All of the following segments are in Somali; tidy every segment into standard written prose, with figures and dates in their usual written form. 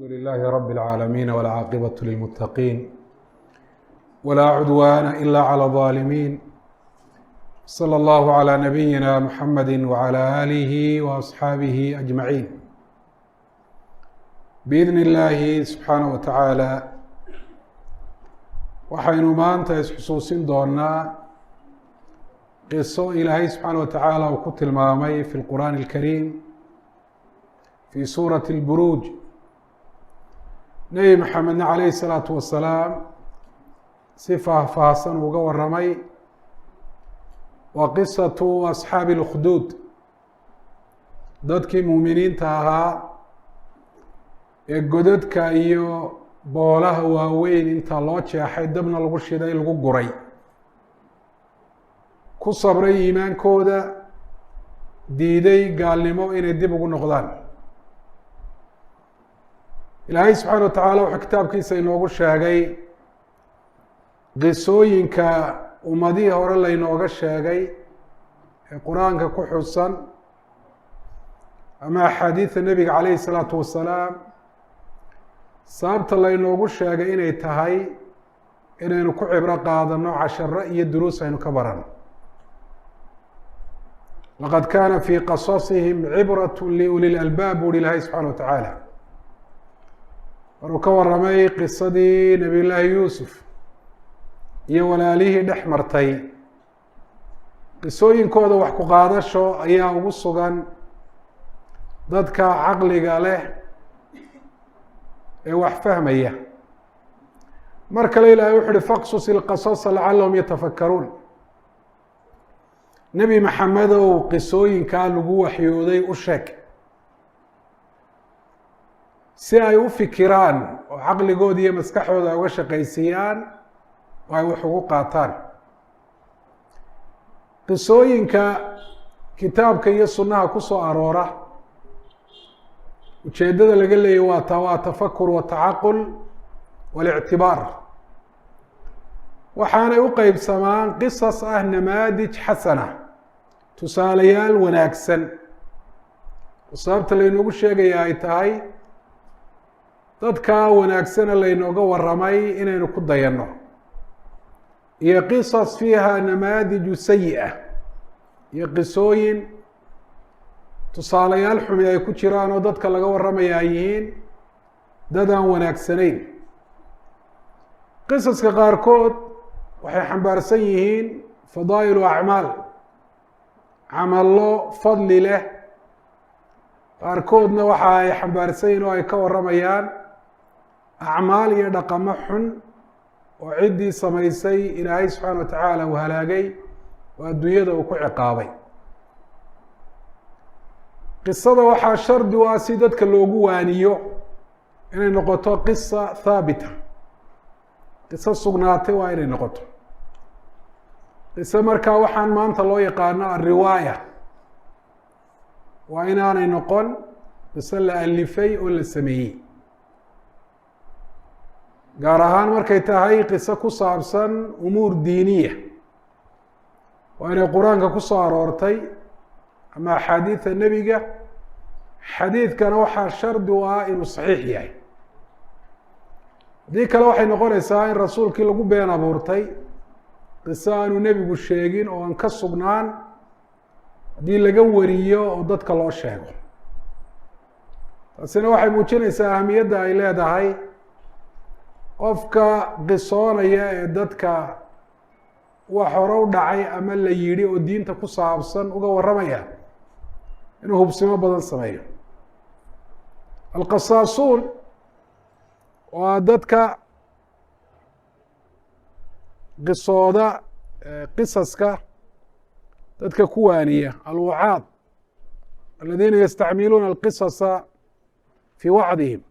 الحمد لله رب العالمين والعاقبة للمتقين ولا عدوان إلا على الظالمين. صلى الله على نبينا محمد وعلى آله وأصحابه أجمعين. بإذن الله سبحانه وتعالى waxaynu maanta isxusuusin doonaa qiso ilaahay subxaana wa tacaala uu ku tilmaamay fi lqur'aani alkariim fi suurati اlburuuj. nebi maxamedna calayhi الsalaatu wasalaam si faahfaahsan uga waramay waa qisatu asxaabi اlkhduud, dadkii muuminiinta ahaa ee godadka iyo boolaha waaweyn intaa loo jeexay dabna lagu shiday lagu guray, ku sabray iimaankooda, diiday gaalnimo inay dib ugu noqdaan. ilaahay subxaana wa tacaala wuxuu kitaabkiisa inoogu sheegay qisooyinka ummadihii hore laynooga sheegay ee qur-aanka ku xusan ama axaadiida nebiga calayhi الsalaatu wasalaam. sababta laynoogu sheegay inay tahay inaynu ku cibro qaadano casharo iyo duruus aynu ka barano. laqad kaana fii qasasihim cibraة liuli lalbaab buuhi ilaahay subxaana wa tacaala maruu ka waramay qisadii nebiy llaahi yuusuf iyo walaalihii dhex martay. qisooyinkooda wax ku qaadasho ayaa ugu sugan dadka caqliga leh ee wax fahmaya. mar kale ilaahay wuxu uhi faqsus ilqasasa lacalahum yatafakaruun. nebi maxamedow qisooyinkaa lagu waxyooday u sheeg si ay u fikiraan oo caqligooda iyo maskaxooda ay uga shaqaysiiyaan oo ay wax ugu qaataan. qisooyinka kitaabka iyo sunnaha ku soo aroora ujeeddada laga leeyay waa tafakur watacaqul walictibaar. waxaanay u qeybsamaan qisas ah namaadij xasana, tusaalayaal wanaagsan. sababta laynoogu sheegaya ay tahay dadkaa wanaagsana laynooga waramay inaynu ku dayanno, iyo qisas fiiha namaadiju sayi-a, iyo qisooyin tusaalayaal xumi ay ku jiraan oo dadka laga waramaya ay yihiin dad aan wanaagsanayn. qisaska qaarkood waxay xambaarsan yihiin fadaa'ilu acmaal, camallo fadli leh. qaarkoodna waxa ay xambaarsan yihin oo ay ka waramayaan acmaal iyo dhaqamo xun oo ciddii samaysay ilaahay subxaana wa tacaala uu halaagay oo adduunyada uu ku ciqaabay. qisada waxaa shardi u ah si dadka loogu waaniyo inay noqoto qisa thaabita, qiso sugnaatay waa inay noqoto. qiso markaa waxaan maanta loo yaqaano alriwaaya waa inaanay noqon qiso la alifay oo la sameeyey, gaar ahaan markay tahay qiso ku saabsan umuur diiniya. waa inay qur-aanka ku soo aroortay ama axaadiida nebiga. xadiidkana waxaa shardi u ah inuu saxiix yahay. haddii kale waxay noqonaysaa in rasuulkii lagu been abuurtay qiso aanu nebigu sheegin oo aan ka sugnaan haddii laga wariyo oo dadka loo sheego. taasina waxay muujinaysaa ahamiyadda ay leedahay qofka qisoonaya ee dadka wax hore u dhacay ama la yidhi oo diinta ku saabsan uga warramaya inuu hubsimo badan sameeyo. alqasaasuun waa dadka qisooda qisaska dadka ku waaniya, alwacaad aladiina yastacmiluuna alqisasa fii wacdihim.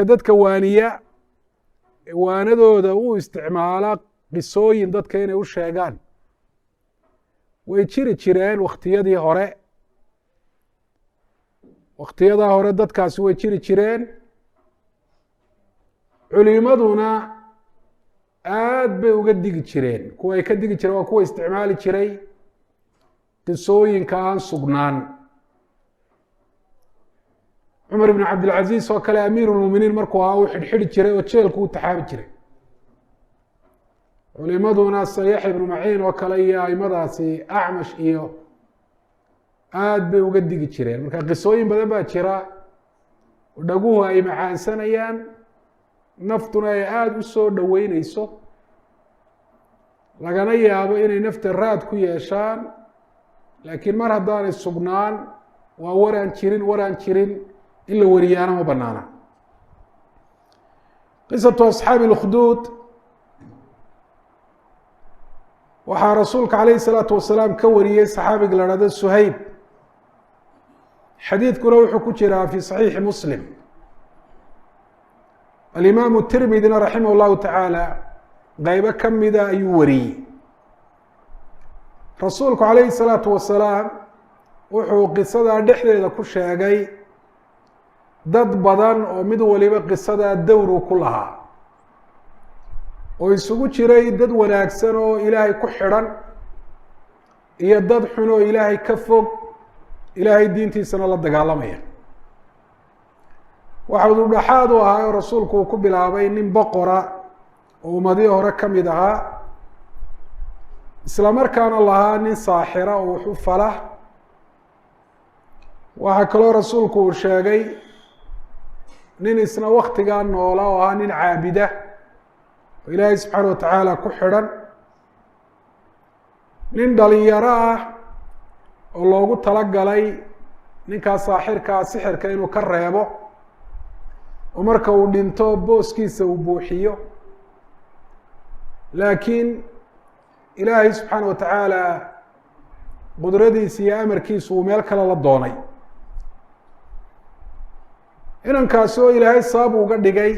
dadka waaniya waanadooda u isticmaala qisooyin dadka inay u sheegaan. way jiri jireen waktiyadaa hore dadkaasi way jiri jireen. culimaduna aad bay uga digi jireen. kuwa ay ka digi jireen waa kuwa isticmaali jiray qisooyinka aan sugnaan. cumar ibn cabdilcaziiz oo kale amiirulmuminiin markuu ahaa uu xidhxidhi jiray oo jeelku u taxaabi jiray culimaduna sayax ibnu maciin oo kale iyo aimadaasi acmash iyo aada bay uga digi jireen marka qisooyin badan baa jira dhaguhu ay macaansanayaan naftuna ay aada u soo dhoweyneyso lagana yaabo inay nafta raad ku yeeshaan laakiin mar haddaanay sugnaan waa waraan jirin in la wariyaana ma banaana qisatu asxaabi اlkhduud waxaa rasuulka calayhi الsalaatu wasalaam ka wariyey saxaabiga la hahdo suhayb xadiidkuna wuxuu ku jiraa fi صaxiixi muslim alimaamu tirmidina raximah اllahu tacaala qaybo ka mida ayuu wariyey rasuulku calayhi الsalaatu wasalaam wuxuu qisadaa dhexdeeda ku sheegay dad badan oo mid waliba qisadaa dowru ku lahaa oo isugu jiray dad wanaagsan oo ilaahay ku xidhan iyo dad xun oo ilaahay ka fog ilaahay diintiisana la dagaalamaya waxa uu dhaxaad u ahaa oo rasuulku uu ku bilaabay nin boqora oo ummadii hore ka mid ahaa isla markaana lahaa nin saaxira oo wax u fala waxaa kaloo rasuulku uu sheegay nin isna waktigaa noola oo ahaa nin caabida oo ilaahay subxaana wa tacaala ku xidhan nin dhalinyaro ah oo loogu talagalay ninkaas saaxirkaa sixirka inuu ka reebo oo marka uu dhinto booskiisa uu buuxiyo laakiin ilaahay subxaana wa tacaala qudradiisa iyo amarkiisu uu meel kale la doonay inankaasi oo ilaahay sabab uga dhigay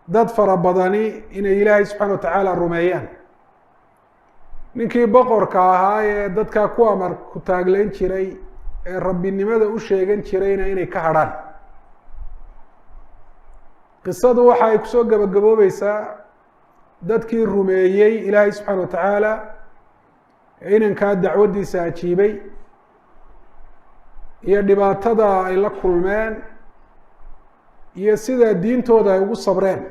dad fara badani inay ilaahay subxaana wa tacaala rumeeyaan ninkii boqorka ahaa ee dadkaa ku amar ku taaglayn jiray ee rabbinimada u sheegan jirayna inay ka hadrhaan qisadu waxa ay kusoo gabagaboobeysaa dadkii rumeeyey ilaahay subxaana wa tacaala ee inankaa dacwaddiisa ajiibay iyo dhibaatada ay la kulmeen iyo sida diintooda ay ugu sabreen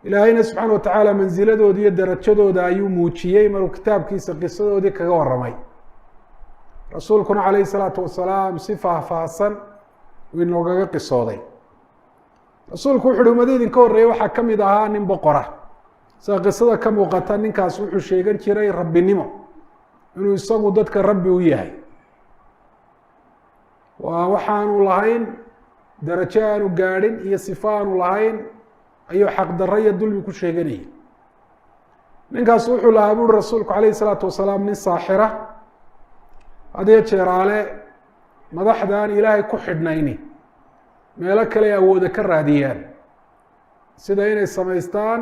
ilaahayna subxaana wa tacaala mansiladooda iyo darajadooda ayuu muujiyey maruu kitaabkiisa qisadoodii kaga warramay rasuulkuna calayhi salaatu wasalaam si faahfaahsan uu inoogaga qisooday rasuulku wuxu uhi ummada idinka horreeyey waxaa ka mid ahaa nin boqora sida qisada ka muuqata ninkaas wuxuu sheegan jiray rabbinimo inuu isagu dadka rabbi u yahay waa waxaanu lahayn darajo aanu gaadhin iyo sifo aanu lahayn ayuu xaqdarro iyo dulmi ku sheeganayay ninkaas wuxuu lahaa buuri rasuulku calayhi salaatu wasalaam nin saaxira hadiyo jeeraale madaxdaan ilaahay ku xidhnayni meelo kale awooda ka raadiyaan sida inay samaystaan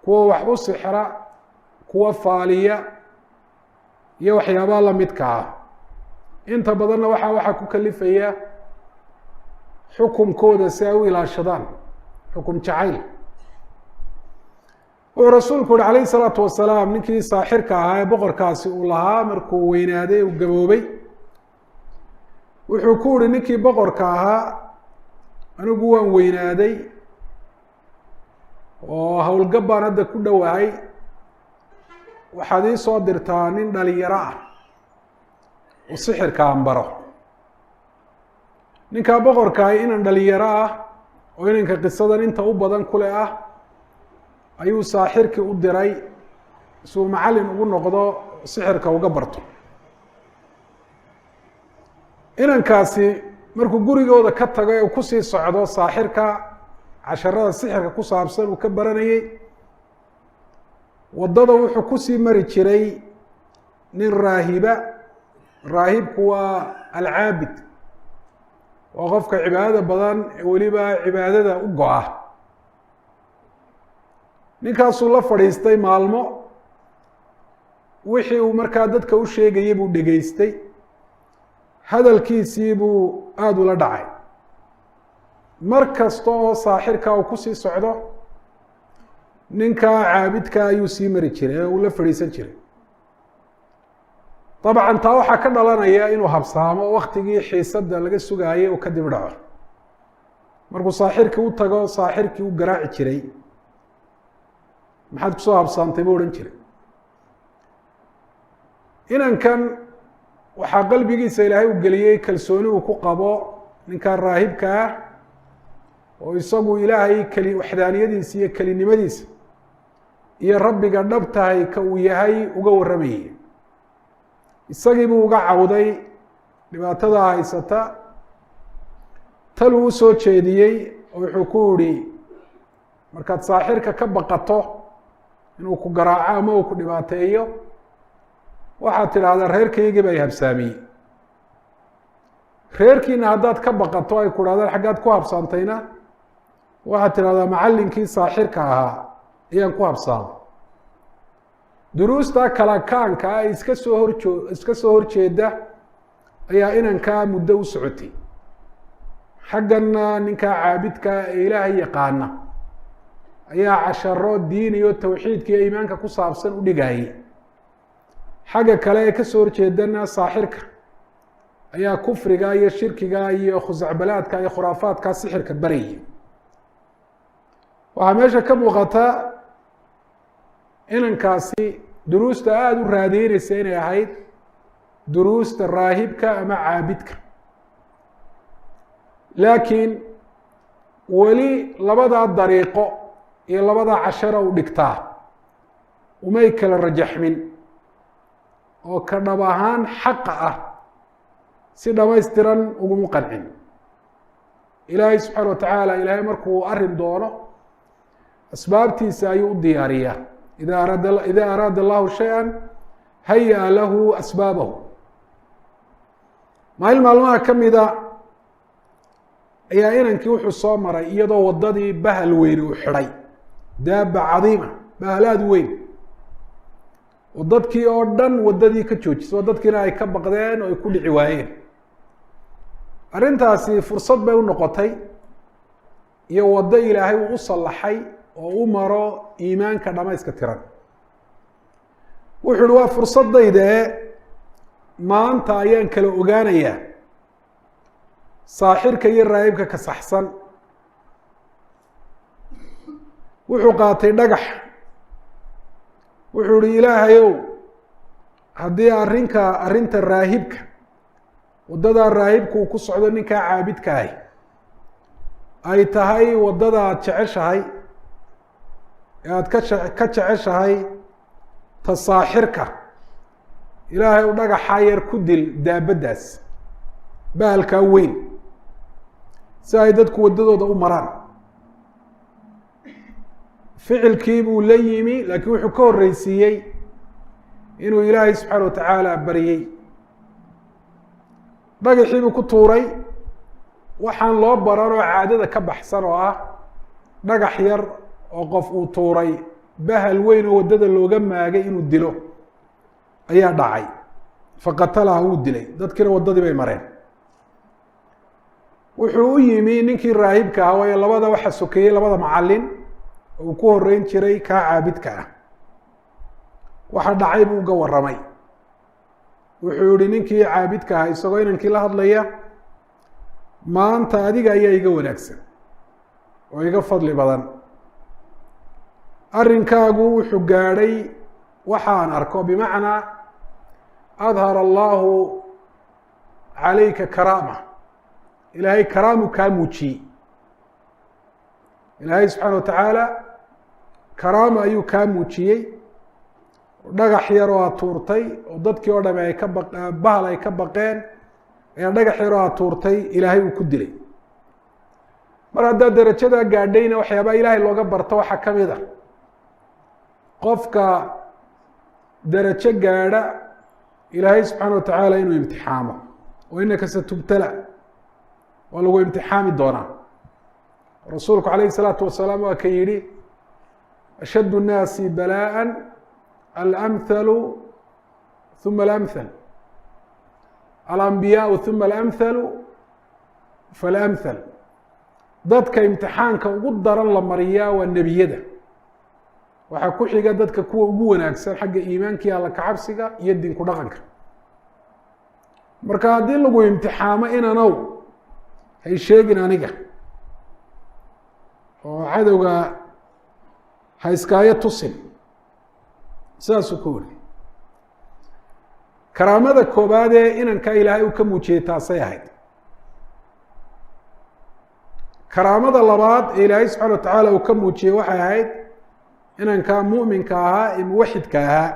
kuwa wax u sixra kuwa faaliya iyo waxyaabaha lamidka ah inta badanna waxaa ku kalifaya xukumkooda si ay u ilaashadaan xukum jacayl wuxuu rasuulku uhi calayhi salaatu wasalaam ninkii saaxirka ahaa ee boqorkaasi uu lahaa markuu weynaaday uu gaboobay wuxuu ku uhi ninkii boqorka ahaa anigu waan weynaaday oo howlgab baan hadda ku dhowahay waxaad ii soo dirtaa nin dhalinyaro ah oo sixirka aan baro ninkaa boqorkaahi inan dhalinyaro ah oo inanka qisadan inta u badan kule ah ayuu saaxirkii u diray si uu macallin ugu noqdo sixirka uga barto inankaasi markuu gurigooda ka tago ee kusii socdo saaxirka casharada sixirka ku saabsan uu ka baranayey waddada wuxuu kusii mari jiray nin raahiba raahibku waa alcaabid waa qofka cibaadada badan ee weliba cibaadada u go-a ninkaasuu la fadhiistay maalmo wixii uu markaa dadka u sheegayay buu dhegaystay hadalkiisii buu aada ula dhacay mar kasta oo saaxirka uu kusii socdo ninkaa caabidka ayuu sii mari jiray ee uu la fadhiisan jiray dabcan taa waxaa ka dhalanaya inuu habsaamo waktigii xiisadda laga sugaayay uu kadib dhaco markuu saaxirkii u tago saaxirkii u garaaci jiray maxaad kusoo habsaantay buu odhan jiray inankan waxaa qalbigiisa ilaahay u geliyey kalsooni uu ku qabo ninkan raahibka ah oo isagu ilaahay waxdaaniyadiisa iyo kelinimadiisa iyo rabbiga dhabtahay ka uu yahay uga warramayay isagii buu uga cawday dhibaatada haysata taluu u soo jeediyey oo wuxuu ku yihi markaad saaxirka ka baqato inuu ku garaaco ama uu ku dhibaateeyo waxaad tidhaahdaa reerkaygii baa habsaamiyey reerkiina haddaad ka baqato ay ku dhahdaan xaggaad ku habsaantayna waxaad tidhahdaa macallinkii saaxirka ahaa ayaan ku habsaamay duruusta kala kaanka ah iska soo horjeeda ayaa inankaa muddo u socotay xaggana ninkaa caabidka ee ilaahay yaqaana ayaa casharo diin iyo tawxiidka iyo iimaanka ku saabsan u dhigayay xagga kale ee kasoo horjeedana saaxirka ayaa kufriga iyo shirkiga iyo khusacbalaadka iyo khuraafaadka sixirka barayay waxaa meesha ka muuqata inankaasi duruusta aada u raadeynaysa inay ahayd duruusta raahibka ama caabidka laakiin weli labadaa dariiqo iyo labadaa cashara u dhigtaa umay kala rajaxmin oo ka dhab ahaan xaqa ah si dhamaystiran uguma qancin ilaahay subxaana wa tacaala ilaahay markuu arrin doono asbaabtiisa ayuu u diyaariyaa ida araada allahu shaya haya lahu asbaabahu maalin maalmaha ka mida ayaa inankii wuxuu soo maray iyadoo waddadii bahal weyni uu xidhay daaba cadiima bahal aada weyn oo dadkii oo dhan waddadii ka joojisay oo dadkiina ay ka baqdeen oo ay ku dhici waayeen arrintaasi fursad bay u noqotay iyo waddo ilaahay uu u sallaxay oo u maro iimaanka dhamayska tiran wuxuu uhi waa fursadayda ee maanta ayaan kala ogaanayaa saaxirka iyo raahibka ka saxsan wuxuu qaatay dhagax wuxuu ihi ilaahayow haddii arrinta raahibka waddadaa raahibka uu ku socdo ninkaa caabidka ahi ay tahay waddada aada jeceshahay ee aada ka jeceshahay ta saaxirka ilaahay u dhagaxaa yar ku dil daabaddaas bahalkaa weyn si ay dadku waddadooda u maraan ficilkii buu la yimi laakiin wuxuu ka horreysiiyey inuu ilaahay subxaana wa tacaala baryey dhagaxii buu ku tuuray waxaan loo baran oo caadada ka baxsan oo ah dhagax yar oo qof uu tuuray bahal weyn oo waddada looga maagay inuu dilo ayaa dhacay faqatalaha wuu dilay dadkiina waddadii bay mareen wuxuu u yimi ninkii raahibka ah waayo labada waxa sokeeyey labada macallin oo uu ku horreyn jiray kaa caabidka ah waxa dhacay buu uga warramay wuxuu yihi ninkii caabidka ah isagoo inankii la hadlaya maanta adiga ayaa iga wanaagsan oo iga fadli badan arrinkaagu wuxuu gaadhay waxaan arko bimacnaa adhara allahu calayka karaama ilaahay karaamu kaa muujiyey ilaahay subxaana wa tacaala karaama ayuu kaa muujiyey dhagax yar oo aad tuurtay oo dadkii oo dhami ay ka bahal ay ka baqeen ayaa dhagax yar oo aad tuurtay ilaahay uu ku dilay mar haddaad darajadaa gaadhayna waxyaabaa ilaahay looga barto waxaa ka mid a qofka darajo gaadha ilaahay subxaana wa tacaala inuu imtixaamo oo inaka satubtala waa lagu imtixaami doonaa rasuulku calayhi الsalaatu wasalaam waa ka yihi ashad الnaasi balaaءa alamhalu ثuma alamhal alambiyaau ثuma alamhalu falamhal dadka imtixaanka ugu daran la mariyaa waa nebiyada waxaa ku xiga dadka kuwa ugu wanaagsan xagga iimaanka iyo alla kacabsiga iyo dinku dhaqanka marka haddii lagu imtixaamo inanow hay sheegin aniga oo cadowga ha iskaayo tusin saasuu ku wari karaamada koobaad ee inanka ilaahay uu ka muujiyey taasay ahayd karaamada labaad ee ilaahay subxana wa tacaala uu ka muujiyey waxay ahayd inanka mu'minka ahaa ee muwaxidka ahaa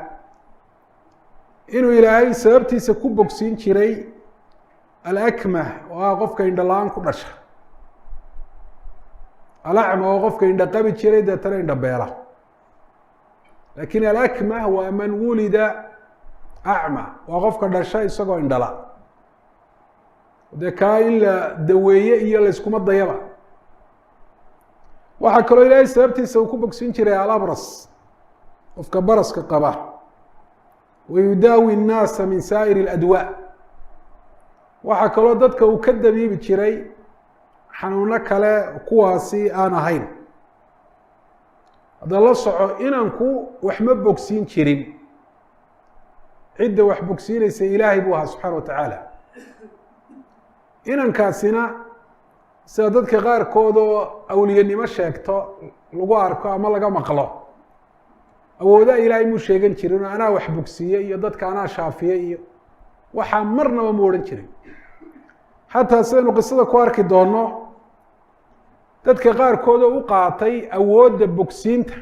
inuu ilaahay sababtiisa ku bogsiin jiray alakmah oo ah qofka indho la-aan ku dhasha alacma oo qofka indho qabi jiray deetana indho beela laakiin alakmah waa man wulida acma waa qofka dhasha isagoo indhala dee kaa in la daweeye iyo layskuma dayaba waxaa kaloo ilaahay sababtiisa uu ku bogsin jiray alabras qofka baraska qaba wayudaawi الnaasa min saa'ir اladwaa waxaa kaloo dadka uu ka dabiibi jiray xanuuno kale kuwaasi aan ahayn hadda la soco inanku wax ma bogsiin jirin cidda wax bogsiinaysa ilaahay buu ahaa subxaana wa tacaala inankaasina sida dadka qaarkood oo awliyanimo sheegto lagu arko ama laga maqlo awoodaha ilaahay muu sheegan jirin oo anaa wax bogsiiye iyo dadka anaa shaafiye iyo waxaa marnaba mu odhan jirin xataa sidaynu qisada ku arki doonno dadka qaarkood oo u qaatay awoodda bogsiinta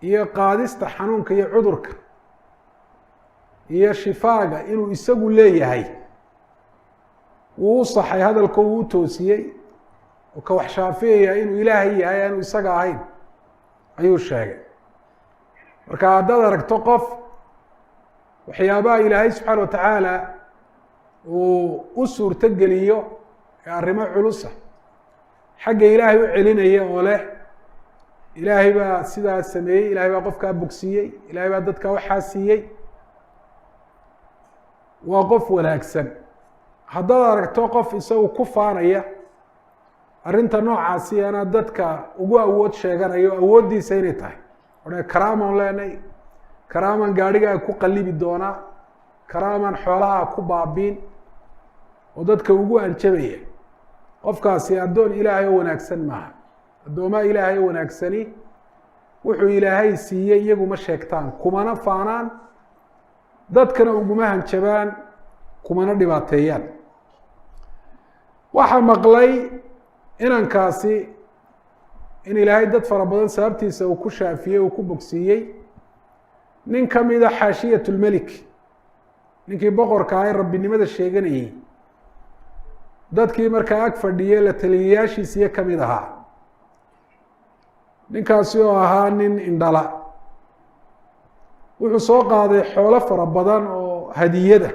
iyo qaadista xanuunka iyo cudurka iyo shifaaga inuu isagu leeyahay wuu u saxay hadalko wuu u toosiyey oo ka wax shaafiyaya inuu ilaahay yahay aanu isaga ahayn ayuu sheegay marka haddaad aragto qof waxyaabaha ilaahay subxaana wa tacaala uu u suurto geliyo ee arrimo culusa xagga ilaahay u celinaya oo leh ilaahay baa sidaa sameeyey ilaahay baa qofkaa bogsiiyey ilaahay baa dadkaa waxaa siiyey waa qof wanaagsan haddaad aragto qof isagu ku faanaya arrinta noocaasi ana dadka ugu awood sheeganayo awooddiisa inay tahay odhe karaamaan leenay karaamaan gaadhigaa ku qallibi doonaa karaamaan xoolaha ku baabiin oo dadka ugu anjabaya qofkaasi addoon ilaahay oo wanaagsan maaha addoomaa ilaahay oo wanaagsani wuxuu ilaahay siiyey iyaguma sheegtaan kumana faanaan dadkana uguma hanjabaan kumana dhibaateeyaan waxaa maqlay inankaasi in ilaahay dad fara badan sababtiisa uu ku shaafiyey uu ku bogsiiyey nin ka mida xaashiyat lmelik ninkii boqorka ah ee rabbinimada sheeganayey dadkii markaa ag fadhiyey la taliyayaashiisiyo ka mid ahaa ninkaasi oo ahaa nin indhala wuxuu soo qaaday xoolo fara badan oo hadiyada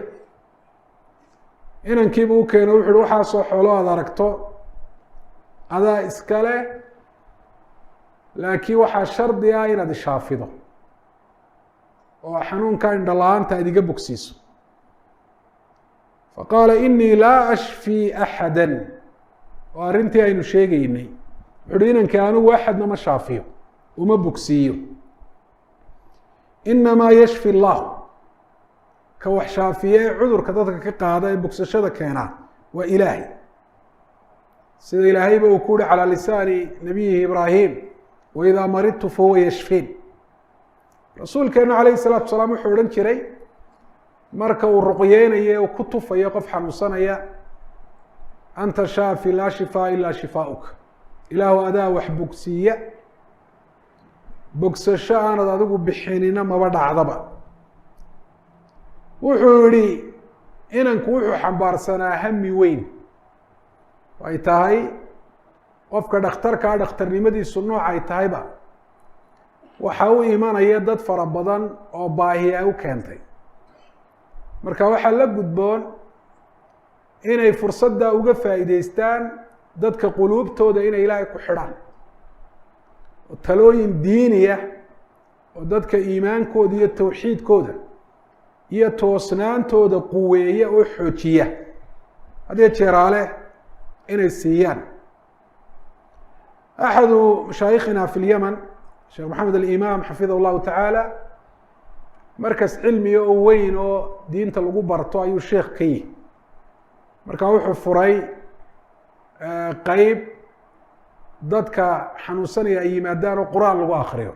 inankiibu u keeno wuxu uhi waxaasoo xoolo aada aragto adaa iskale laakiin waxaa shardi ah inaad ishaafido oo xanuunka indho la-aanta aad iga bogsiiso faqaala inii laa ashfii axada oo arrintii aynu sheegaynay wuxu uhi inankii anigu axadna ma shaafiyo uma bogsiiyo inamaa yashfi llah ka wax shaafiye ee cudurka dadka ka qaada ee bogsashada keenaa waa ilaahay sida ilaahayba uu ku uhi calaa lisaani nabiyihi ibraahim waidaa maridtu fahuwa yashfiin rasuulkeenu calayhi salaatu salaam wuxuu odhan jiray marka uu ruqyeynayo uu ku tufayo qof xanuunsanaya anta shaafi laa shifaa ilaa shifaaؤuka ilaahu adaa wax bogsiiya bogsasho aanad adigu bixinina maba dhacdaba wuxuu yihi inanku wuxuu xambaarsanaa hami weyn ay tahay qofka dhakhtarkaa dhakhtarnimadiisu nooc ay tahayba waxa u imanaya dad fara badan oo baahiya u keentay marka waxaa la gudboon inay fursadda uga faa'iideystaan dadka quluubtooda inay ilaahay ku xidhaan oo talooyin diiniya oo dadka iimaankooda iyo tawxiidkooda iyo toosnaantooda quweeya oo xoojiya haddii jeeraale inay siiyaan axadu mashaayikhina fi lyaman sheekh maxamed alimaam xafidahu llahu tacaala markas cilmiga oo weyn oo diinta lagu barto ayuu sheekh ka yihi marka wuxuu furay qeyb dadka xanuunsanaya ay yimaadaan oo qur-aan lagu akriyo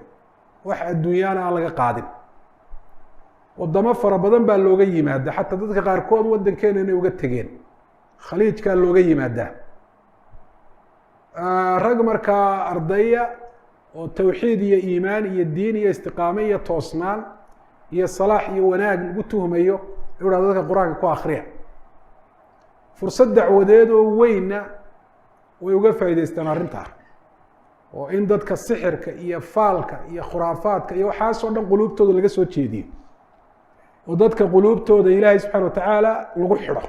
wax adduunyaana aan laga qaadin wadamo fara badan baa looga yimaada xataa dadka qaarkood waddankeena inay uga tegeen khaliijkaa looga yimaadaa rag markaa ardaya oo tawxiid iyo iimaan iyo diin iyo istiqaame iyo toosnaan iyo salaax iyo wanaag lagu tuhmayo u hahdo dadka qur-aanka ku akriya fursad dacwadeed oo weynna way uga faa'idaystaan arrintaa oo in dadka sixirka iyo faalka iyo khuraafaadka iyo waxaasoo dhan quluubtooda laga soo jeediyo oo dadka quluubtooda ilaahay subxaana watacaala lagu xidho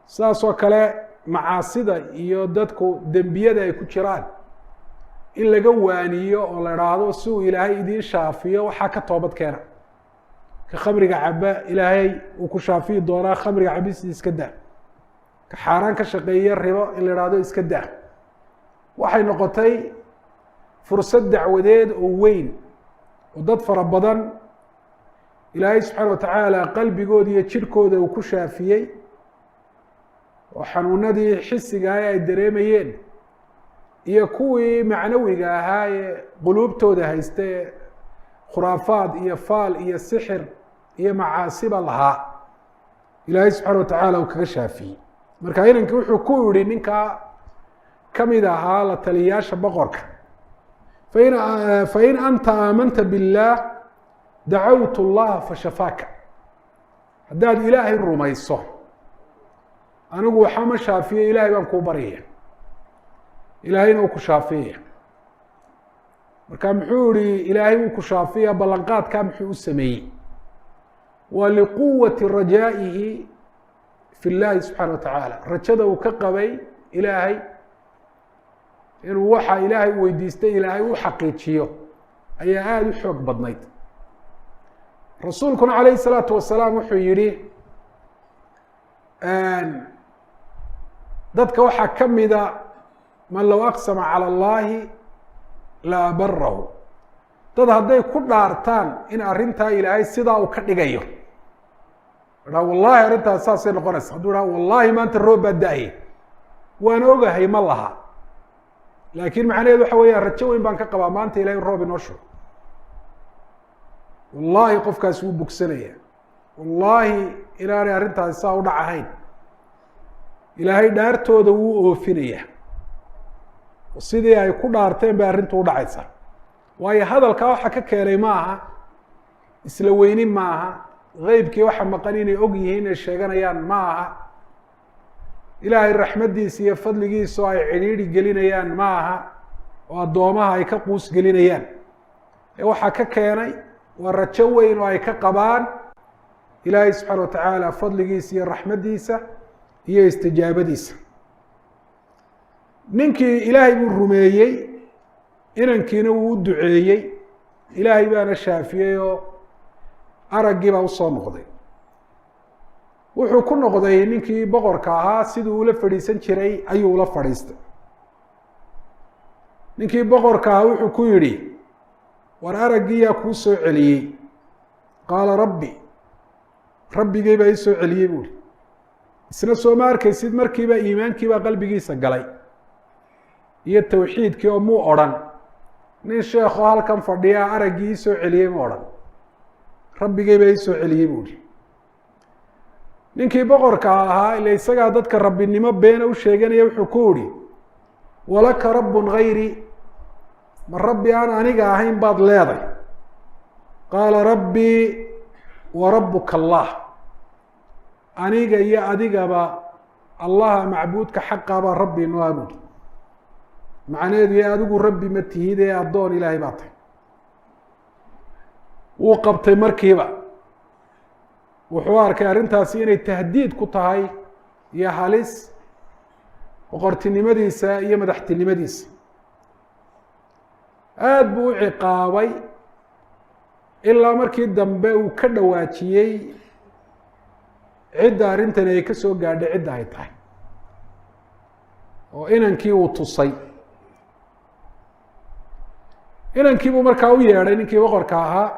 saasoo kale macaasida iyo dadku dembiyada ay ku jiraan in laga waaniyo oo la idhaahdo si uu ilaahay idiin shaafiyo waxaa ka toobad keena ka khamriga caba ilaahay uu ku shaafiyi doonaa khamriga cabisi iska daa ka xaaraan ka shaqeeya ribo in la idhaahdo iska daa waxay noqotay fursad dacwadeed oo weyn oo dad fara badan ilaahay subxaana watacaala qalbigooda iyo jirhkooda uu ku shaafiyey oo xanuunadii xisigaah ay dareemayeen iyo kuwii macnawiga ahaa ee quluubtooda haysta ee khuraafaad iyo faal iyo sixir iyo macaasiba lahaa ilaahay subxaana watacaala uu kaga shaafiyey marka inankii wuxuu ku yihi ninkaa kamid ahaa la taliyayaasha boqorka fain anta aamanta biاllah dacawtu اllaha fashafaaka haddaad ilaahay rumayso anigu waxaa ma shaafiye ilaahay baan kuu baryaya ilaahayna uu ku shaafiyaya marka muxuu yihi ilaahay uu ku shaafiya ballanqaadkaa muxuu u sameeyey waa liquwati rajaa'ihi fi llahi subxaana watacaala rajada uu ka qabay ilaahay inuu waxa ilaahay u weydiistay ilaahay u xaqiijiyo ayaa aada u xoog badnayd rasuulkuna calayhi الsalaatu wasalaam wuxuu yihi dadka waxaa kamida man low aqsama calى اllahi la abarahu dad hadday ku dhaartaan in arrintaa ilaahay sidaa uu ka dhigayo ha wallahi arrintaas saasay noqonaysa hadduu ha wallahi maanta roob baa da-ye waan ogahay ma laha laakiin macnaheedu waxa weeyaan rajo weyn baan ka qabaa maanta ilahay roob inoo shugo wallahi qofkaas wuu bogsanaya wallahi inaanay arrintaasi saa u dhac ahayn ilaahay dhaartooda wuu oofinaya sidii ay ku dhaarteen bay arrintu udhacaysa waayo hadalkaa waxa ka keenay ma aha isla weynin ma aha geybkii waxa maqan inay og yihiin inay sheeganayaan ma aha ilaahay raxmaddiisa iyo fadligiisa oo ay cidhiidhi gelinayaan ma aha oo addoomaha ay ka quus gelinayaan ee waxaa ka keenay waa rajo weyn oo ay ka qabaan ilaahay subxaana watacaala fadligiisa iyo raxmaddiisa iyo istijaabadiisa ninkii ilaahay buu rumeeyey inankiina wuu u duceeyey ilaahay baana shaafiyey oo araggiibaa usoo noqday wuxuu ku noqday ninkii boqorka ahaa siduu ula fadhiisan jiray ayuu ula fadhiistay ninkii boqorka ahaa wuxuu ku yidhi war araggii yaa kuu soo celiyey qaala rabbi rabbigay baa ii soo celiyey buuhi isna soo ma arkaysid markiiba iimaankiibaa qalbigiisa galay iyo tawxiidkii oo muu odhan nin sheekoo halkan fadhiyaa araggii ii soo celiyey mu odhan rabbigay baa ii soo celiyey buuhi ninkii boqorka ahaa ila isagaa dadka rabbinimo beena u sheeganaya wuxuu ku yihi walaka rabbun gayri ma rabbi aan aniga ahayn baad leeday qaala rabbii wa rabbuka allah aniga iyo adigaba allaha macbuudka xaqa baa rabbi inoo abuudi macnaheedu iyo adigu rabbi ma tihid ee addoon ilaahay baa tahay wuu qabtay markiiba wuxuu arkay arrintaasi inay tahdiid ku tahay iyo halis boqortinimadiisa iyo madaxtinimadiisa aada buu u ciqaabay ilaa markii dambe uu ka dhawaajiyey cidda arrintani ay ka soo gaadhay cidda ay tahay oo inankii uu tusay inankii buu markaa u yeedhay ninkii boqorka ahaa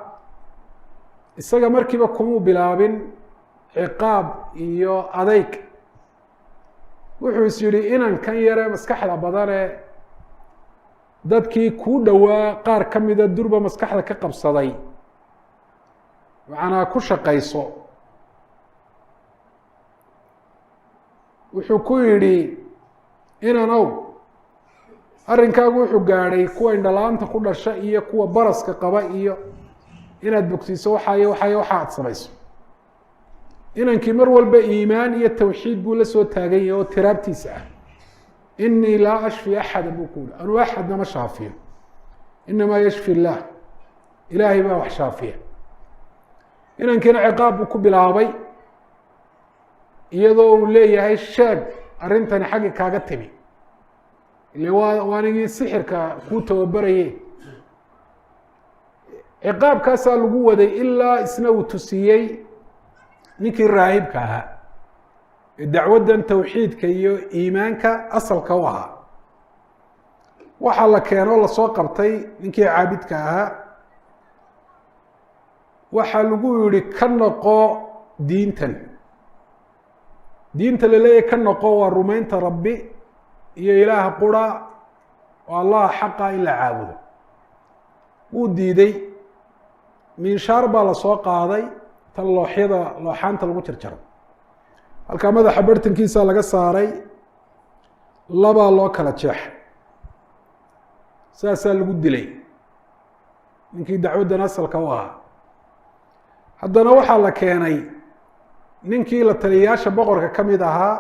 isaga markiiba kumuu bilaabin ciqaab iyo adeyg. wuxuu is yihi inankan yare maskaxda badane dadkii kuu dhowaa qaar ka mida durba maskaxda ka qabsaday, macnaa ku shaqayso. wuxuu ku yidhi inanow arrinkaagu wuxuu gaadhay kuwa indhala-aanta ku dhasha iyo kuwa baraska qaba iyo inaad bogsiiso waxaayo waxaayo waxa aad samayso. inankii mar walba iimaan iyo tawxiid buu la soo taagan yahay oo tiraabtiisa ah. inii laa ashfi axada buu ku yihi, anuu axadna ma shaafiyo, inamaa yashfi illaah, ilaahay baa wax shaafiya. inankiina ciqaab buu ku bilaabay iyadoo uu leeyahay sheeg arrintani xaggi kaaga timi, ile waa anigii sixirka kuu tababaraye. ciqaabkaasaa lagu waday ilaa isna uu tusiyey ninkii raahibka ahaa ee dacwaddan tawxiidka iyo iimaanka asalka u ahaa. waxaa la keenoo lasoo qabtay ninkii caabidka ahaa, waxaa lagu yihi ka noqo diintan. diinta la leeyahy ka noqo waa rumaynta rabbi iyo ilaaha qura oo allaha xaqa in la caabudo. wuu diiday. minshaar baa lasoo qaaday, tan looxaanta lagu jarjaro. halkaa madaxa bartankiisa laga saaray, labaa loo kala jeexay. saasaa lagu dilay ninkii dacwaddan asalka u ahaa. haddana waxaa la keenay ninkii la taliyayaasha boqorka ka mid ahaa.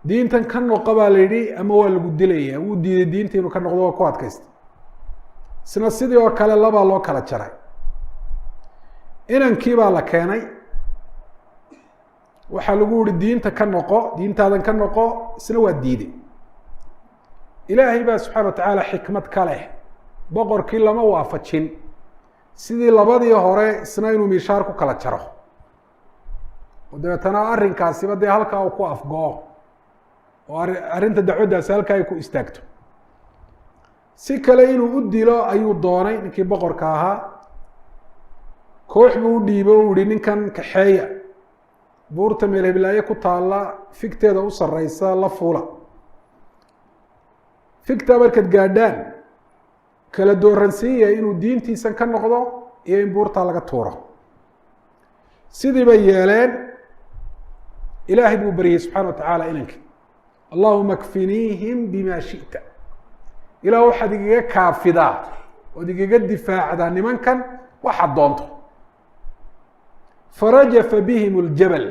diintan ka noqo baa la yidhi ama waa lagu dilaya. wuu diiday diinta inuu ka noqdo, waa ku adkaysta. isna sidii oo kale labaa loo kala jaray. inankii baa la keenay, waxaa lagu yihi diinta ka noqo, diintaadan ka noqo. isna waa diiday. ilaahay baa subxaana wa tacaala xikmad ka leh. boqorkii lama waafajin sidii labadii hore isna inuu miishaar ku kala jaro, oo dabeetana arrinkaasiba dee halkaa uu ku afgo-o oo arrinta dacwaddaasi halkaa ay ku istaagto. si kale inuu u dilo ayuu doonay ninkii boqorka ahaa. koox buu u dhiibo u yihi ninkan kaxeeya, buurta meel heblaaye ku taalla figteeda u sarreysa la fuula. figtaa markaad gaadhaan kala dooransiiya inuu diintiisan ka noqdo iyo in buurtaa laga tuuro. sidii bay yeeleen. ilaahay buu baryey subxana wa tacaala inankii, allahuma kfiniihim bima shi'ta. ilaah waxaad igaga kaafidaa ood igaga difaacdaa nimankan waxaad doonto. farajafa bihim اljabal.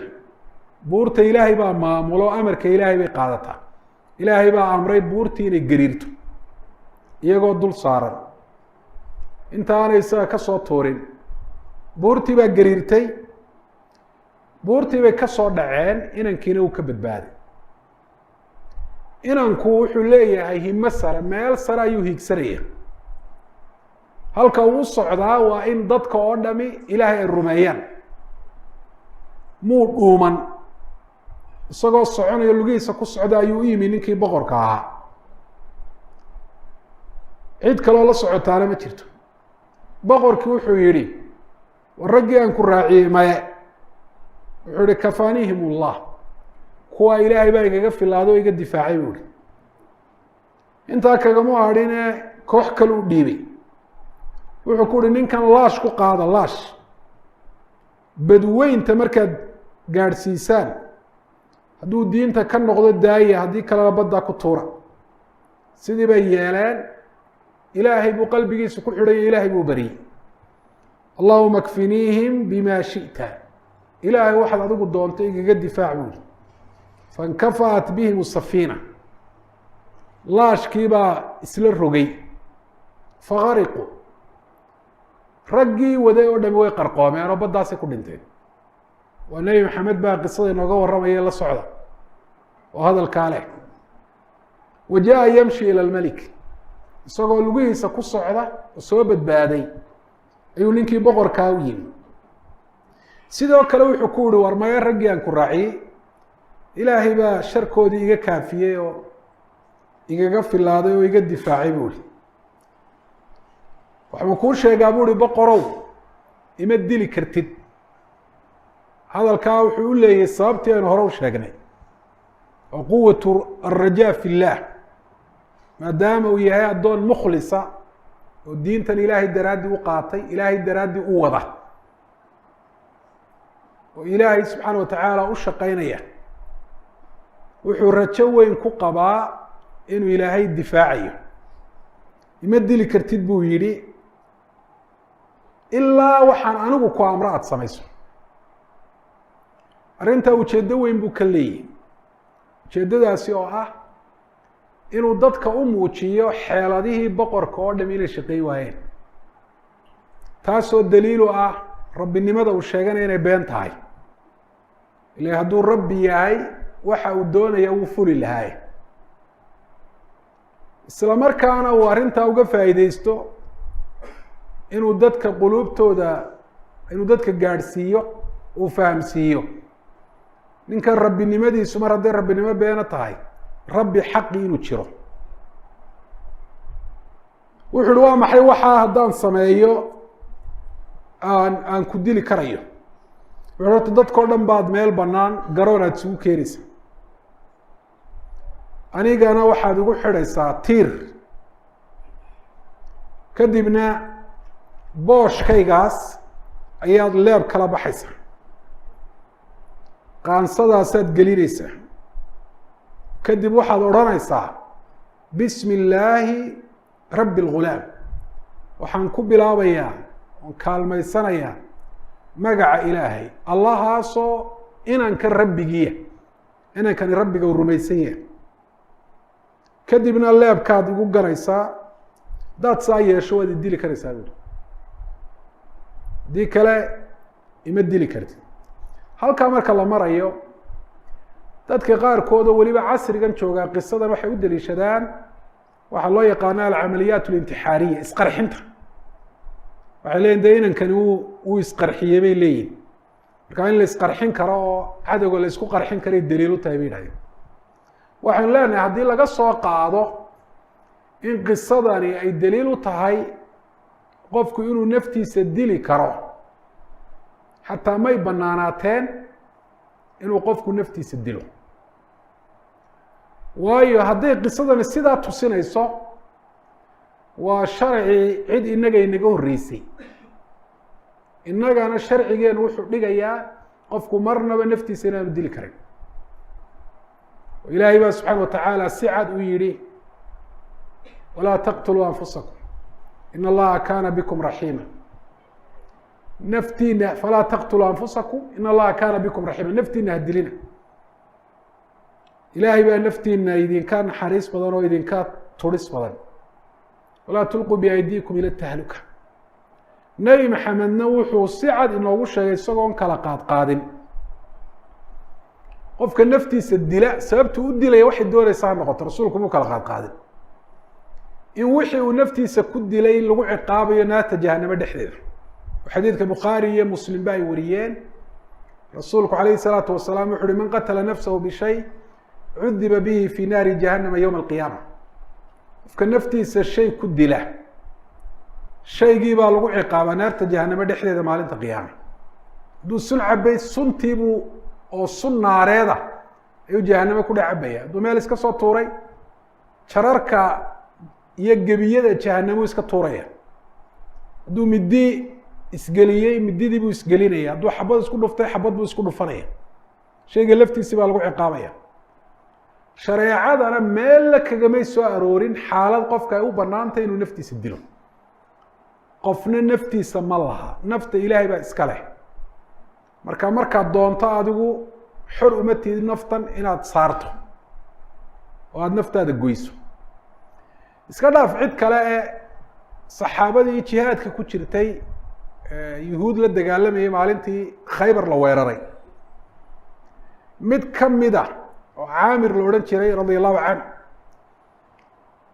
buurta ilaahay baa maamulo, amarka ilaahay bay qaadataa. ilaahay baa amray buurtii inay gariirto iyagoo dul saaran, inta aanay isaga ka soo tuurin. buurtii baa gariirtay. buurtii bay ka soo dhaceen. inankiina uu ka badbaaday. inanku wuxuu leeyahay himo sare, meel sare ayuu hiigsanaya. halka uu u socdaa waa in dadka oo dhami ilaahay ay rumeeyaan. muu dhuuman. isagoo soconayo lugihiisa ku socda ayuu u yimi ninkii boqorka ahaa. cid kaloo la socotaana ma jirto. boqorkii wuxuu yidhi war raggii aan ku raaciyey maye. wuxuu yihi kafaanihim ullah, kuwaa ilaahay baa igaga filaado o iga difaacay buu ihi. intaa kagamu hadhine koox kale u dhiibay. wuxuu ku uhi ninkan laash ku qaada, laash. badweynta markaad gaadhsiisaan, hadduu diinta ka noqdo daaya, haddii kalena baddaa ku tuura. sidii bay yeeleen. ilaahay buu qalbigiisa ku xidhanya, ilaahay buu baryey. allahuma kfiniihim bima shi'ta. ilaahay waxaad adigu doonto igaga difaac buu yihi. faاnkafa'at bihim safiina. laashkii baa isla rogay. fagariquu. raggii waday oo dhami way qarqoomeen oo baddaasay ku dhinteen. waa nebi maxamed baa qisada inooga warramaya la socda oo hadalkaa leh. wa jaa yamshi ila lmelik. isagoo lugihiisa ku socda oo soo badbaaday ayuu ninkii boqorkaa u yimi. sidoo kale wuxuu ku yihi war maya raggii aan ku raaciyey, ilaahay baa sharkoodii iga kaafiyey oo igaga filaaday oo iga difaacay buu ihi. waxbuu kuu sheegaa buu ihi boqorow, ima dili kartid hadalkaa wuxuu u leeyahay sababtii aynu hore u sheegnay oo quwatu alrajaa fi اllah maadaama uu yahay addoon mukhlisa oo diintan ilaahay daraaddii u qaatay ilaahay daraaddii u wada oo ilaahay subxaana watacaala u shaqaynaya wuxuu rajo weyn ku qabaa inuu ilaahay difaacayo ima dili kartid buu yidhi ilaa waxaan anigu ku amro aada samayso arrintaa ujeeddo weyn buu ka leeyahy ujeeddadaasi oo ah inuu dadka u muujiyo xeeladihii boqorka oo dham inay shaqeyn waayeen taasoo daliilu ah rabbinimada uu sheeganaya inay been tahay ila hadduu rabbi yahay waxa uu doonaya wuu fuli lahaay isla markaana uu arrintaa uga faa'iideysto inuu dadka quluubtooda inuu dadka gaadhsiiyo uu fahamsiiyo ninkan rabbinimadiisu mar hadday rabbinimo beena tahay rabbi xaqi inuu jiro wuxu uhi waa maxay waxaa haddaan sameeyo aan ku dili karayo wuxu horta dadkao dhan baad meel bannaan garoon aada isugu keenaysa anigana waxaad igu xidhaysaa tiir kadibna booshkaygaas ayaad leeb kala baxaysaa qaansadaasaad gelinaysaa kadib waxaad odhanaysaa bismi illaahi rabbi اlghulaam waxaan ku bilaabayaa oon kaalmaysanayaa magaca ilaahay allahaasoo inankan rabbigiiya inankani rabbiga u rumaysan yahay kadibna leebkaad igu ganaysaa haddaad saa yeesho waad idili karaysaa buuri haddii kale ima dili kartid halkaa marka la marayo dadka qaarkoodoo weliba casrigan joogaa qisadan waxay u daliishadaan waxaa loo yaqaana alcamaliyaat alintixaariya isqarxinta waxay leeyihin de inankani wuu isqarxiyey bay leeyihin markaa in la isqarxin karo oo cadowga la isku qarxin karay daliil u tahay bay yidhahdeen waxaynu leenahay haddii laga soo qaado in qisadani ay daliil u tahay qofku inuu naftiisa dili karo xataa may banaanaateen inuu qofku naftiisa dilo waayo hadday qisadani sidaa tusinayso waa sharci cid innaga inaga horreysay innagana sharcigeenu wuxuu dhigayaa qofku marnaba naftiisa inaanu dili karin ilaahay baa subxaana watacaala si cad uu yihi walaa taqtuluu anfusakum in allaha kaana bikum raxiima naftiina falaa taqtuluu anfusakum in allaha kaana bikum raxiima naftiina ha dilina ilaahay baa naftiina idinka naxariis badan oo idinka turis badan walaa tulquu biaydiikum ila tahluka nebi maxamedna wuxuu si cad inoogu sheegay isagoon kala qaadqaadin qofka naftiisa dila sababtu u dilaya waxay doonaysa ha noqoto rasuulku muu kala qaadqaadin in wixii uu naftiisa ku dilay lagu ciqaabayo naarta jahanamo dhexdeeda oo xadiidka bukhaari iyo muslimba ay wariyeen rasuulku calayhi salaatu wasalaam wuxu uhi man qatala nafsahu bishay cudiba bihi fi naari jahanama yowma alqiyaama qofka naftiisa shay ku dila shaygii baa lagu ciqaabaa naarta jahanamo dhexdeeda maalinta qiyaama hadduu sun cabay suntiibuu oo sun naareeda ayuu jahanamo ku dhex cabaya hadduu meel iska soo tuuray jararka iyo gebiyada jahanamuu iska tuuraya hadduu midi isgeliyey mididii buu isgelinaya hadduu xabad isku dhuftay xabad buu isku dhufanaya shayga laftiisii baa lagu ciqaabaya shareecadana meella kagamay soo aroorin xaalad qofka ay u banaantay inuu naftiisa dilo qofna naftiisa ma laha nafta ilaahay baa iska leh markaad doonto adigu xor uma tihid naftan inaad saarto oo aada naftaada goyso iska dhaaf cid kale ee saxaabadii jihaadka ku jirtay yuhuud la dagaalamayay maalintii khaybar la weeraray mid kamid a oo caamir la odhan jiray radia allahu canhu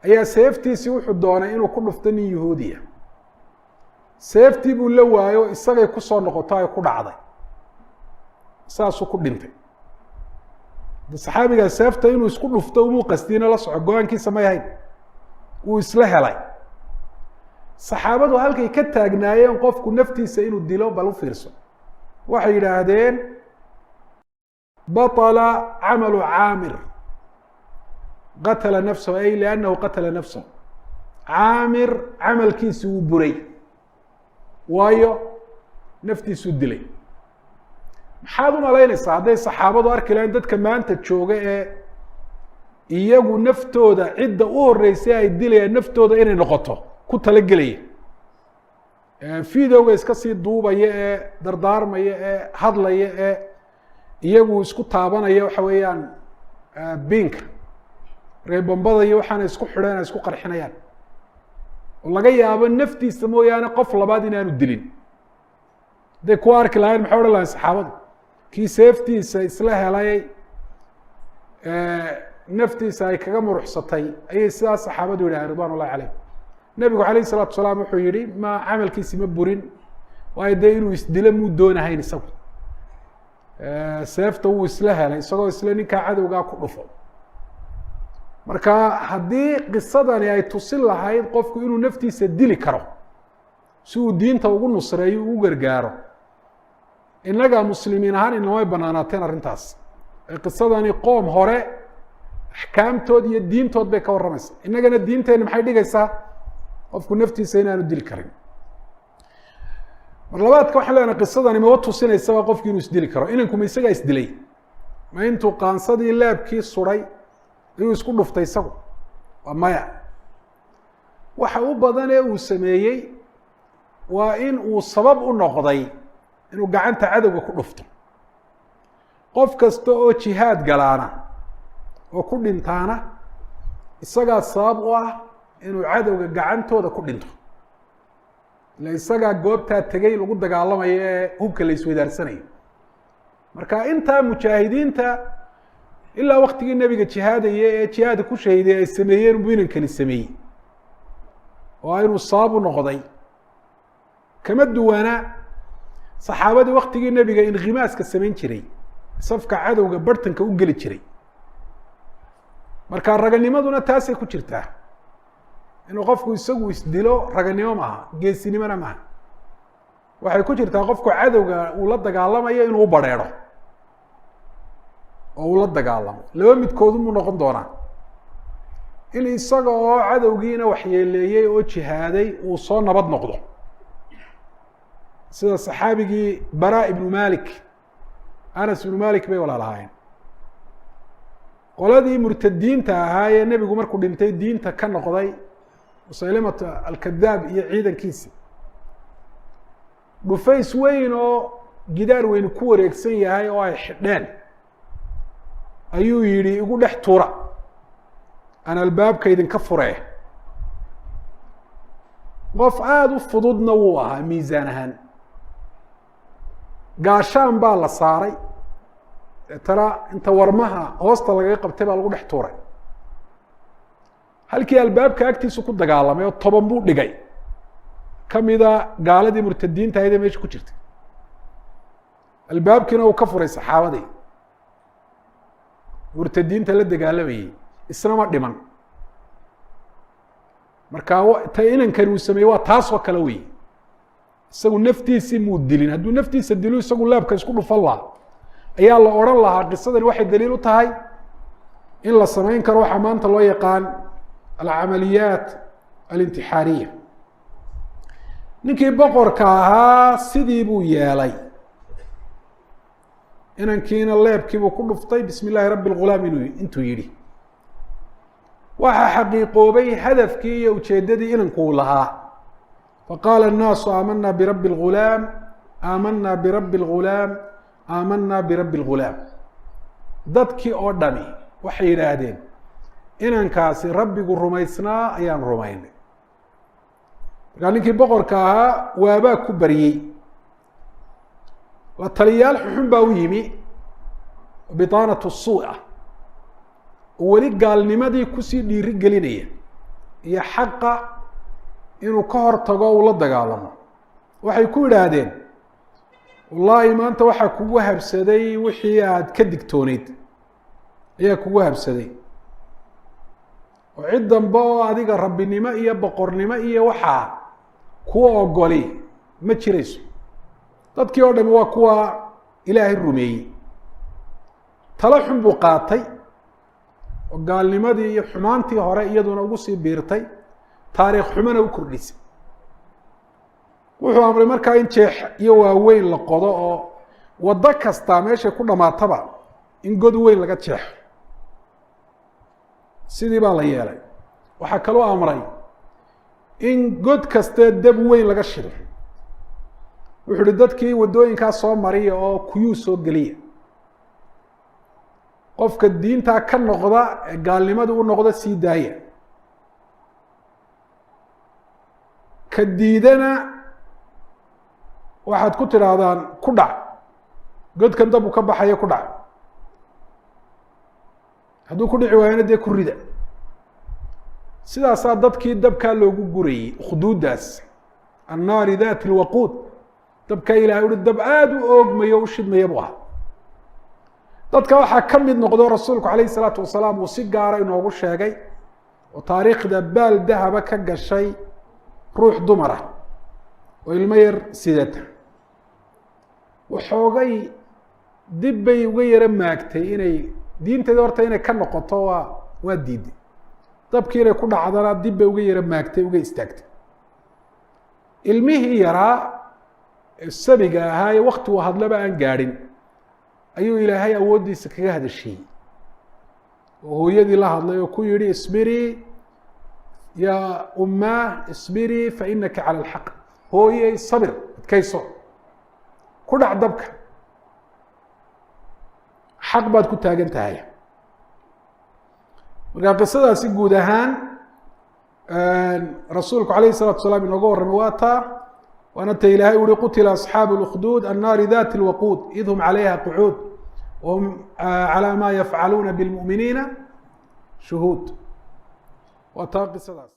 ayaa seeftiisii wuxuu doonay inuu ku dhufto nin yahuudiya seeftii buu la waayo isagay kusoo noqoto ay ku dhacday saasuu ku dhintay saxaabigaa seefta inuu isku dhufto umuu qasdiina la soco go-aankiisa may ahayn wuu isla helay saxaabadu halkay ka taagnaayeen qofku naftiisa inuu dilo bal u fiirso waxay yidhaahdeen baطla camalu caamir qatala nafsahu ay liannahu qatala nafsahu caamir camalkiisi wuu buray waayo naftiisuu dilay maxaad u malaynaysaa hadday saxaabadu arki lahayn dadka maanta jooga ee iyagu naftooda cidda u horeysay ay dilayaan naftooda inay noqoto ku talagelaya videoga iska sii duubaya ee dardaarmaya ee hadlaya ee iyagu isku taabanaya waxa weeyaan biinka reebambada iyo waxaana isku xidheen ay isku qarxinayaan oo laga yaabo naftiisa mooyaane qof labaad inaanu dilin hadday ku arki lahayn maxay odhan lahayn saxaabadu kii seeftiisa isla helay naftiisa ay kaga muruxsatay ayay sidaas saxaabadu yidhahdeen ridwan ullahi calayhim nebigu calayh الsalatu wasalaam wuxuu yihi ma camalkiisi ma burin waayo dee inuu isdilo muu doonahayn isagu seefta wuu isla helay isagoo isla ninkaa cadowgaa ku dhufo marka haddii qisadani ay tusin lahayd qofku inuu naftiisa dili karo si uu diinta ugu nusreeyo ugu gargaaro innaga muslimiin ahaan inamay banaanaateen arrintaas qisadani qoom hore axkaamtood iyo diintood bay ka warramaysa innagana diinteenna maxay dhigaysaa qofku naftiisa inaanu dili karin mar labaadka waxaan leenahay qisadani maba tusinaysaba qofku inuu isdili karo inankuma isagaa isdilay ma intuu qaansadii leebkii suray ayuu isku dhuftay isagu waa maya waxa u badan ee uu sameeyey waa in uu sabab u noqday inuu gacanta cadowga ku dhufto qof kasta oo jihaad galaana oo ku dhintaana isagaa sabab u ah inuu cadowga gacantooda ku dhinto ila isagaa goobtaa tegey lagu dagaalamayo ee hubka la isweydaarsanayo marka intaa mujaahidiinta ilaa waktigii nebiga jihaadaya ee jihaadka ku shahiday ay sameeyeen buu inankani sameeyey oo inuu sabab u noqday kama duwana saxaabadii waktigii nebiga inkimaaska samayn jiray safka cadowga bartanka u geli jiray marka raganimaduna taasay ku jirtaa inuu qofku isagu isdilo raganimo maaha geesinimona maaha waxay ku jirtaa qofku cadowga uu la dagaalamayo inuu u badrheero oo uu la dagaalamo laba midkoodu muu noqon doonaa in isaga oo cadowgiina waxyeeleeyey oo jihaaday uu soo nabad noqdo sida saxaabigii bara ibnu malik anas ibnu malik bay walaalahaayeen qoladii murtadiinta ahaa ee nebigu markuu dhintay diinta ka noqday musaylimata alkadaab iyo ciidankiisi dhufays weyn oo gidaar weyni ku wareegsan yahay oo ay xidheen ayuu yidhi igu dhex tuura aan albaabka idinka furee qof aada u fududna wuu ahaa miisaan ahaan gaashaan baa la saaray deetana inta warmaha hoosta lagaga qabtay baa lagu dhex tuuray halkii albaabka agtiisu ku dagaalamay oo toban buu dhigay kamida gaaladii murtadiinta ahayd ee meesha ku jirtay albaabkiina uu ka furay saxaabadii murtadiinta la dagaalamayey isna ma dhiman marka ta inankani uu sameeyey waa taas oo kale wey isagu naftiisii muu dilin hadduu naftiisa dilo isagu laabka isku dhufan lahaa ayaa la odhan lahaa qisadani waxay daliil u tahay in la samayn karo waxaa maanta loo yaqaan alcamaliyaat alintixaariya ninkii boqorka ahaa sidii buu yeelay inankiina leebkiibuu ku dhuftay bismi illaahi rabbi lghulaam intuu yidhi waxaa xaqiiqoobay hadafkii iyo ujeeddadii inankuu lahaa faqaala الnaasu aamanaa birabbi اlghulaam aamanaa birabbi اlghulaam aamanaa birabbi اlghulaam dadkii oo dhami waxay yidhaahdeen inankaasi rabbigu rumaysnaa ayaan rumaynay markaa ninkii boqorka ahaa waabaa ku baryey la taliyaal xuxun baa u yimi bitaanatu suu ah oo weli gaalnimadii kusii dhiiri gelinaya iyo xaqa inuu ka hor tago uu la dagaalamo waxay ku idhaahdeen wallaahi maanta waxaa kugu habsaday wixii aada ka digtooneyd ayaa kugu habsaday oo cid dambe oo adiga rabbinimo iyo boqornimo iyo waxaa kuwa ogoli ma jirayso. dadkii oo dhami waa kuwa ilaahay rumeeyey. talo xun buu qaatay oo gaalnimadii iyo xumaantii hore iyaduna ugu sii biirtay, taariikh xumana u kordhisay. wuxuu amray markaa in jeex iyo waaweyn la qodo oo waddo kastaa meeshay ku dhammaataba in god weyn laga jeexo. sidii baa la yeelay. waxaa kaloo amray in god kastee dab weyn laga shido. wuxuu uhi dadkii waddooyinkaas soo mariya oo kuyuu soo geliya. qofka diintaa ka noqda ee gaalnimada u noqda sii daaya. ka diidana waxaad ku tidhaahdaan ku dhac, godkan dab uu ka baxayo ku dhac. hadduu ku dhici waayana dee ku rida. sidaasaa dadkii dabkaa loogu gurayey. ukhduuddaas annaari daati lwaquud, dabkaa ilahay uhi dab aada u oogmayo o u shidmaya buu ahaa. dadka waxaa ka mid noqdo rasuulku calayhi salaatu wasalaam uu si gaara inoogu sheegay oo taariikhda baal dahaba ka gashay ruux dumara oo ilmo yar sidata. waxoogay dib bay uga yaro maagtay inay diinteeda horta inay ka noqoto waa diiday. dabkii inay ku dhacdana dib bay uga yaro maagtay, uga istaagtay. ilmihii yaraa ee sabiga ahaa ee wakti uu hadlaba aan gaadhin ayuu ilaahay awooddiisa kaga hadashiyey oo hooyadii la hadlay oo ku yihi isbirii yaa ummaah isbirii fa inaka cala alxaq. hooyey sabir, adkayso, ku dhac dabka, xaq baad ku taagan tahay. markaa qisadaasi guud ahaan rasuulku calayhi الsalatu wasalaam inooga warramay waa taa. waana ta ilaahay uhi qutila asxaabu اlأkhduud annaari dati اlwaquud id hum calayha qucuud wahum calى ma yafcaluuna bاlmu'miniina shuhuud. waa taa qisadaas.